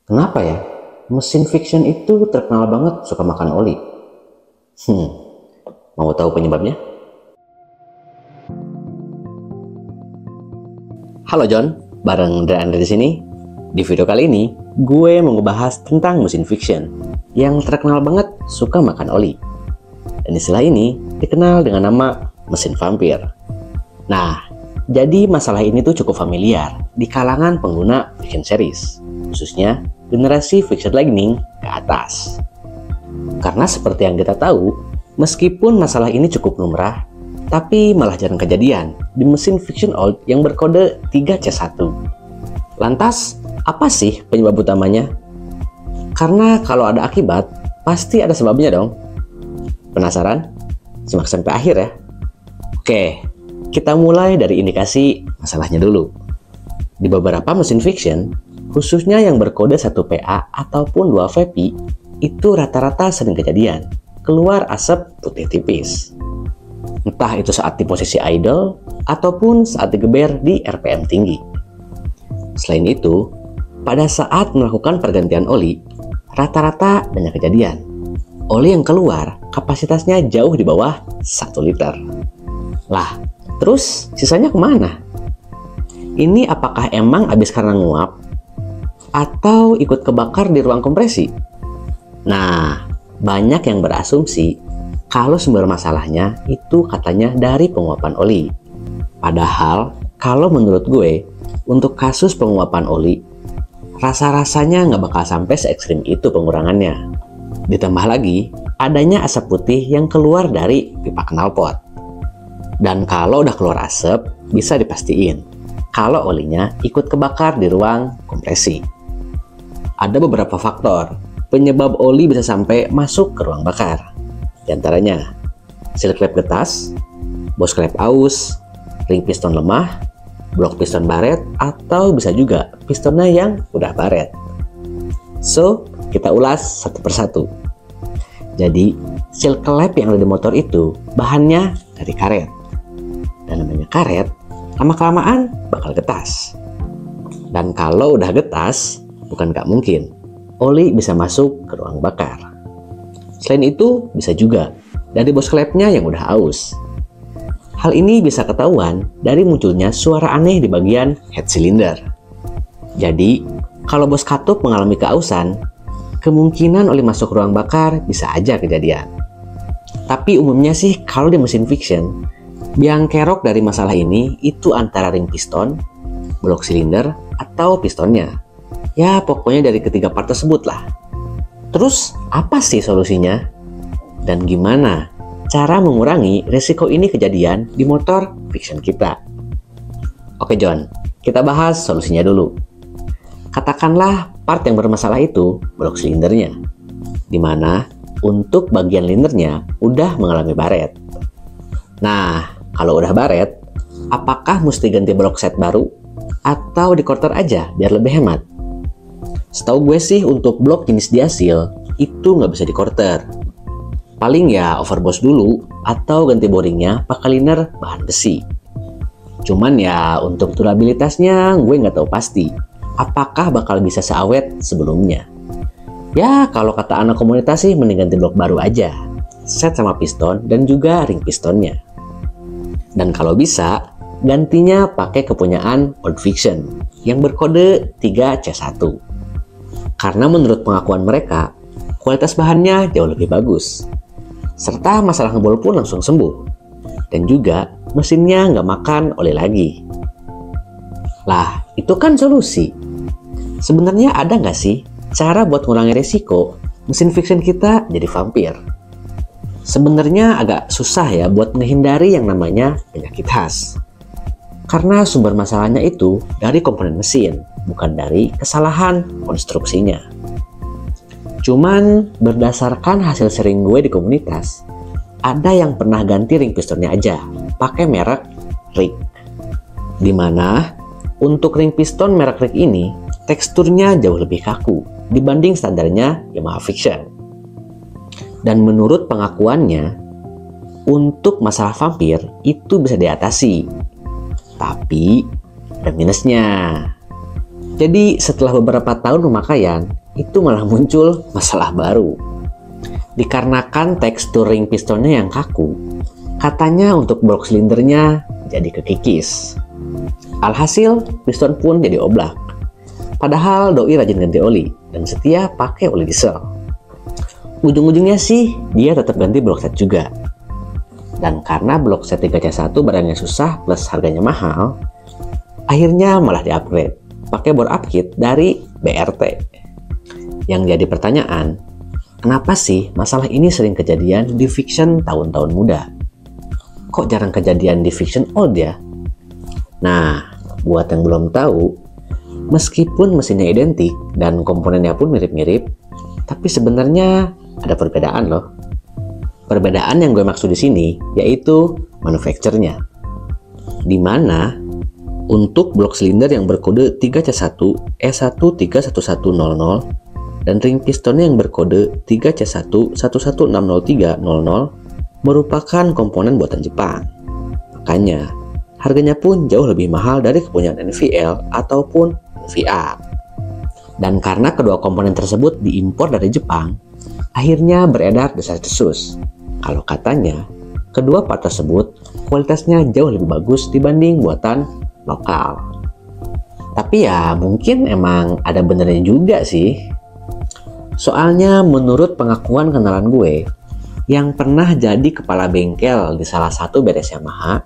Kenapa ya? Mesin fiction itu terkenal banget suka makan oli. Hmm, mau tahu penyebabnya? Halo John, bareng Andre di sini. Di video kali ini, gue mau ngebahas tentang mesin fiction yang terkenal banget suka makan oli. Dan istilah ini dikenal dengan nama mesin vampir. Nah, jadi masalah ini tuh cukup familiar di kalangan pengguna fiction series, khususnya generasi fiction lightning ke atas. Karena seperti yang kita tahu, meskipun masalah ini cukup lumrah, tapi malah jarang kejadian di mesin fiction old yang berkode 3C1. Lantas, apa sih penyebab utamanya? Karena kalau ada akibat, pasti ada sebabnya dong. Penasaran? Simak sampai akhir ya. Oke, kita mulai dari indikasi masalahnya dulu. Di beberapa mesin fiction, khususnya yang berkode 1PA ataupun 2VP, itu rata-rata sering kejadian keluar asap putih tipis. Entah itu saat di posisi idle, ataupun saat digeber di RPM tinggi. Selain itu, pada saat melakukan pergantian oli, rata-rata banyak kejadian. Oli yang keluar kapasitasnya jauh di bawah 1 liter. Lah, terus sisanya kemana? Ini apakah emang habis karena nguap? Atau ikut kebakar di ruang kompresi? Nah, banyak yang berasumsi kalau sumber masalahnya itu katanya dari penguapan oli. Padahal, kalau menurut gue, untuk kasus penguapan oli, rasa-rasanya nggak bakal sampai se ekstrim itu pengurangannya. Ditambah lagi, adanya asap putih yang keluar dari pipa knalpot. Dan kalau udah keluar asap, bisa dipastiin kalau olinya ikut kebakar di ruang kompresi. Ada beberapa faktor penyebab oli bisa sampai masuk ke ruang bakar. Di antaranya, seal klep getas, bos klep aus, ring piston lemah, blok piston baret, atau bisa juga pistonnya yang udah baret. So, kita ulas satu persatu. Jadi, seal klep yang ada di motor itu bahannya dari karet. Dan namanya karet, lama-kelamaan bakal getas. Dan kalau udah getas, bukan nggak mungkin, oli bisa masuk ke ruang bakar. Selain itu, bisa juga dari bos klepnya yang udah aus. Hal ini bisa ketahuan dari munculnya suara aneh di bagian head cylinder. Jadi, kalau bos katup mengalami keausan, kemungkinan oli masuk ruang bakar bisa aja kejadian. Tapi umumnya sih kalau di mesin fiction, biang kerok dari masalah ini itu antara ring piston, blok silinder, atau pistonnya. Ya, pokoknya dari ketiga part tersebut lah. Terus, apa sih solusinya? Dan gimana cara mengurangi resiko ini kejadian di motor fiction kita? Oke John, kita bahas solusinya dulu. Katakanlah part yang bermasalah itu blok silindernya, dimana untuk bagian lindernya udah mengalami baret. Nah, kalau udah baret, apakah mesti ganti blok set baru? Atau di quarter aja biar lebih hemat? Setahu gue sih untuk blok jenis diasil itu nggak bisa di quarter. Paling ya overboss dulu atau ganti boringnya pakai liner bahan besi. Cuman ya untuk durabilitasnya gue nggak tahu pasti apakah bakal bisa seawet sebelumnya. Ya kalau kata anak komunitas sih mending ganti blok baru aja, set sama piston dan juga ring pistonnya. Dan kalau bisa gantinya pakai kepunyaan Old Fiction yang berkode 3C1. Karena menurut pengakuan mereka, kualitas bahannya jauh lebih bagus. Serta masalah ngebul pun langsung sembuh. Dan juga mesinnya nggak makan oli lagi. Lah, itu kan solusi. Sebenarnya ada nggak sih cara buat ngurangi resiko mesin fiction kita jadi vampir? Sebenarnya agak susah ya buat menghindari yang namanya penyakit khas. Karena sumber masalahnya itu dari komponen mesin, bukan dari kesalahan konstruksinya. Cuman berdasarkan hasil sharing gue di komunitas, ada yang pernah ganti ring pistonnya aja, pakai merek Rig. Dimana untuk ring piston merek Rig ini, teksturnya jauh lebih kaku dibanding standarnya Yamaha Fiction. Dan menurut pengakuannya, untuk masalah vampir itu bisa diatasi. Tapi ada minusnya. Jadi setelah beberapa tahun pemakaian, itu malah muncul masalah baru. Dikarenakan tekstur ring pistonnya yang kaku, katanya untuk blok silindernya jadi kekikis. Alhasil, piston pun jadi oblak. Padahal doi rajin ganti oli dan setia pakai oli diesel. Ujung-ujungnya sih dia tetap ganti blok set juga. Dan karena blok set 3C1 barangnya susah plus harganya mahal, akhirnya malah di-upgrade pakai bore up kit dari BRT. Yang jadi pertanyaan, kenapa sih masalah ini sering kejadian di Viction tahun-tahun muda? Kok jarang kejadian di Viction old ya? Nah, buat yang belum tahu, meskipun mesinnya identik dan komponennya pun mirip-mirip, tapi sebenarnya ada perbedaan loh. Perbedaan yang gue maksud di sini yaitu manufacturernya. Di mana untuk blok silinder yang berkode 3C1 E131100 dan ring pistonnya yang berkode 3C1 11603000 merupakan komponen buatan Jepang. Makanya harganya pun jauh lebih mahal dari kepunyaan NVL ataupun NVR. Dan karena kedua komponen tersebut diimpor dari Jepang, akhirnya beredar desas-desus kalau katanya kedua part tersebut kualitasnya jauh lebih bagus dibanding buatan lokal. Tapi ya mungkin emang ada benernya juga sih. Soalnya menurut pengakuan kenalan gue yang pernah jadi kepala bengkel di salah satu beres Yamaha,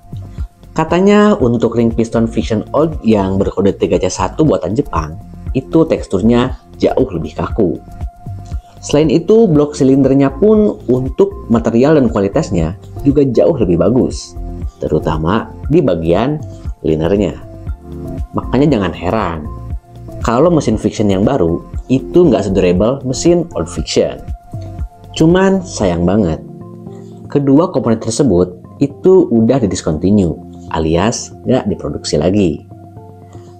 katanya untuk ring piston Viction old yang berkode 3C1 buatan Jepang itu teksturnya jauh lebih kaku. Selain itu, blok silindernya pun untuk material dan kualitasnya juga jauh lebih bagus, terutama di bagian linernya. Makanya jangan heran kalau mesin Viction yang baru itu nggak sedurable mesin old Viction. Cuman sayang banget, kedua komponen tersebut itu udah didiscontinue alias nggak diproduksi lagi.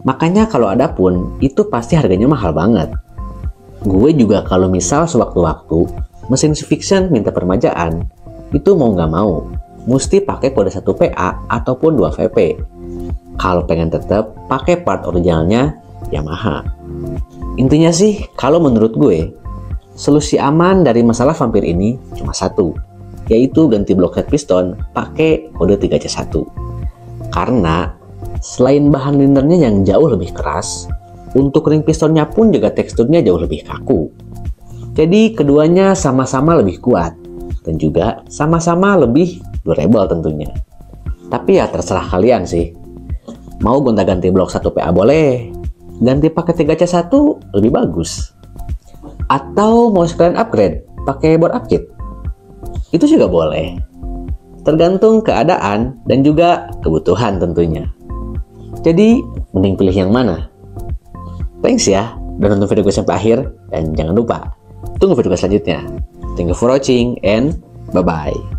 Makanya kalau ada pun itu pasti harganya mahal banget. Gue juga kalau misal sewaktu-waktu mesin Viction minta permajaan, itu mau nggak mau mesti pakai kode 1 PA ataupun 2 VP. Kalau pengen tetap pakai part originalnya Yamaha. Intinya sih kalau menurut gue, solusi aman dari masalah vampir ini cuma satu, yaitu ganti blok set piston pakai kode 3C1. Karena selain bahan linernya yang jauh lebih keras, untuk ring pistonnya pun juga teksturnya jauh lebih kaku. Jadi keduanya sama-sama lebih kuat dan juga sama-sama lebih durable tentunya. Tapi ya terserah kalian sih. Mau gonta-ganti blok 1 PA boleh, ganti pakai 3C1 lebih bagus. Atau mau sekalian upgrade pakai bore up kit, itu juga boleh. Tergantung keadaan dan juga kebutuhan tentunya. Jadi mending pilih yang mana? Thanks ya udah nonton video gue sampai akhir, dan jangan lupa tunggu video gue selanjutnya. Thank you for watching and bye-bye.